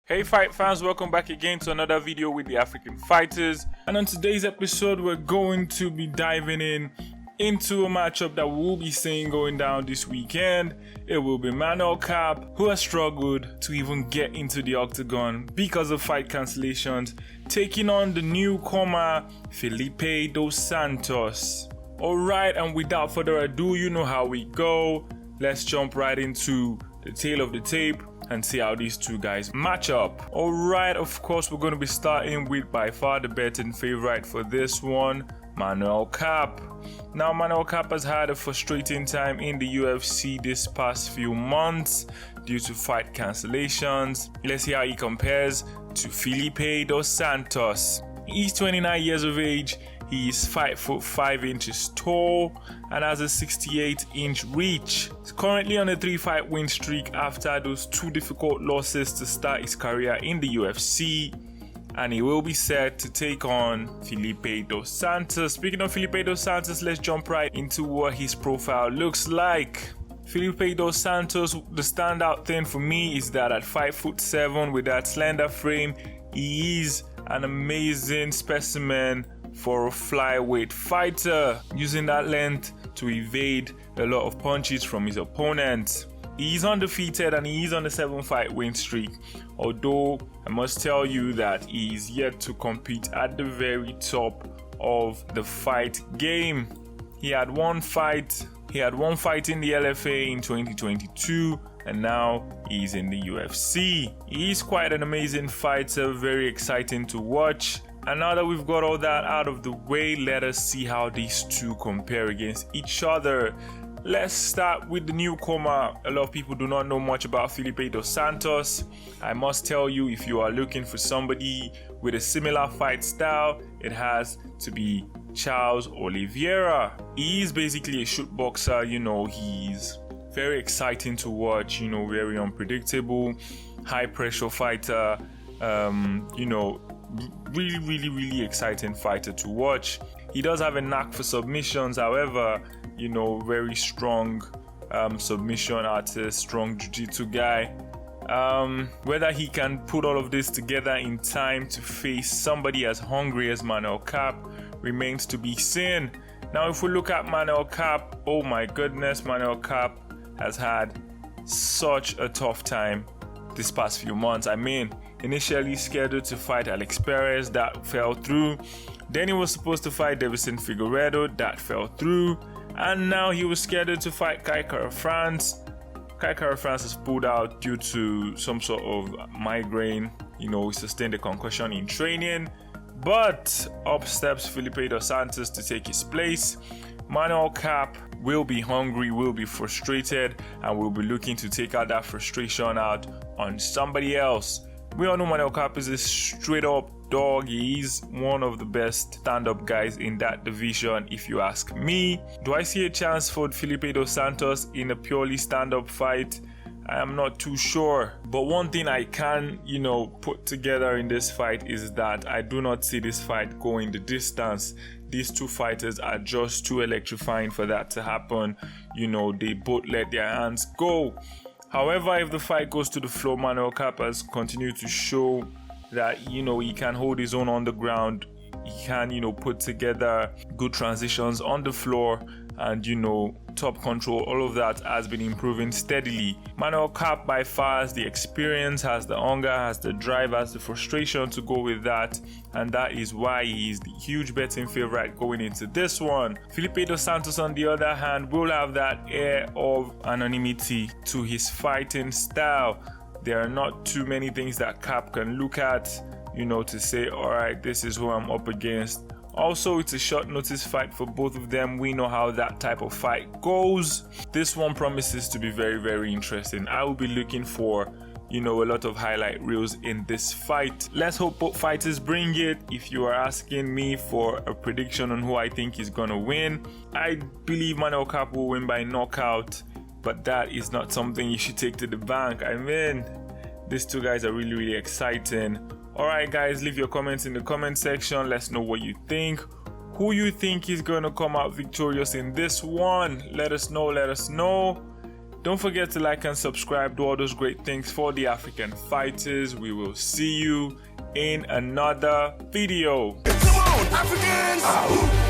Hey fight fans, welcome back again to another video with the African fighters, and on today's episode we're going to be diving into a matchup that we'll be seeing going down this weekend. It will be Manel Kape, who has struggled to even get into the octagon because of fight cancellations, taking on the newcomer Felipe dos Santos. Alright, and without further ado, you know how we go. Let's jump right into the tail of the tape and see how these two guys match up. Alright, of course we're going to be starting with by far the betting favorite for this one, Manel Kape. Now Manel Kape has had a frustrating time in the UFC this past few months due to fight cancellations. Let's see how he compares to Felipe dos Santos. He's 29 years of age, he is 5 foot 5 inches tall and has a 68-inch reach. He's currently on a 3-fight win streak after those 2 difficult losses to start his career in the UFC, and he will be set to take on Felipe dos Santos. Speaking of Felipe dos Santos, let's jump right into what his profile looks like. Felipe dos Santos, the standout thing for me is that at 5 foot 7 with that slender frame, he is an amazing specimen for a flyweight fighter, using that length to evade a lot of punches from his opponents. He is undefeated and he is on a 7-fight win streak, although I must tell you that he is yet to compete at the very top of the fight game. He had one fight in the LFA in 2022 and now he's in the UFC. He is quite an amazing fighter, very exciting to watch. And now that we've got all that out of the way, let us see how these two compare against each other. Let's start with the newcomer. A lot of people do not know much about Felipe dos Santos. I must tell you, if you are looking for somebody with a similar fight style, it has to be Charles Oliveira. He is basically a shoot boxer, he's very exciting to watch, very unpredictable, high pressure fighter, really exciting fighter to watch. He does have a knack for submissions, however, very strong submission artist, strong jiu-jitsu guy. Whether he can put all of this together in time to face somebody as hungry as Manel Kape remains to be seen. Now if we look at Manel Kape, oh my goodness, Manel Kape has had such a tough time this past few months. Initially scheduled to fight Alex Perez, that fell through. Then he was supposed to fight Davison Figueiredo, that fell through. And now he was scheduled to fight Kai Kara-France. Kai Kara-France has pulled out due to some sort of migraine. He sustained a concussion in training. But up steps Felipe dos Santos to take his place. Manel Kape will be hungry, will be frustrated, and will be looking to take out that frustration out on somebody else. We all know Manel Kape is a straight up dog. He is one of the best stand-up guys in that division, if you ask me. Do I see a chance for Felipe dos Santos in a purely stand-up fight? I am not too sure. But one thing I can, put together in this fight is that I do not see this fight going the distance. These two fighters are just too electrifying for that to happen. They both let their hands go. However, if the fight goes to the floor, Manel Kape has continued to show that, he can hold his own on the ground. He can, put together good transitions on the floor and, top control. All of that has been improving steadily. Manel Kape by far has the experience, has the hunger, has the drive, has the frustration to go with that. And that is why he is the huge betting favorite going into this one. Felipe dos Santos, on the other hand, will have that air of anonymity to his fighting style. There are not too many things that Kape can look at, to say, alright, this is who I'm up against. Also, it's a short notice fight for both of them. We know how that type of fight goes. This one promises to be very interesting. I will be looking for, a lot of highlight reels in this fight. Let's hope both fighters bring it. If you are asking me for a prediction on who I think is gonna win, I believe Manel Kape will win by knockout, but that is not something you should take to the bank. These two guys are really exciting. Alright guys, leave your comments in the comment section. Let's know what you think. Who you think is going to come out victorious in this one? Let us know. Don't forget to like and subscribe, do all those great things for the African fighters. We will see you in another video. Come on, Africans!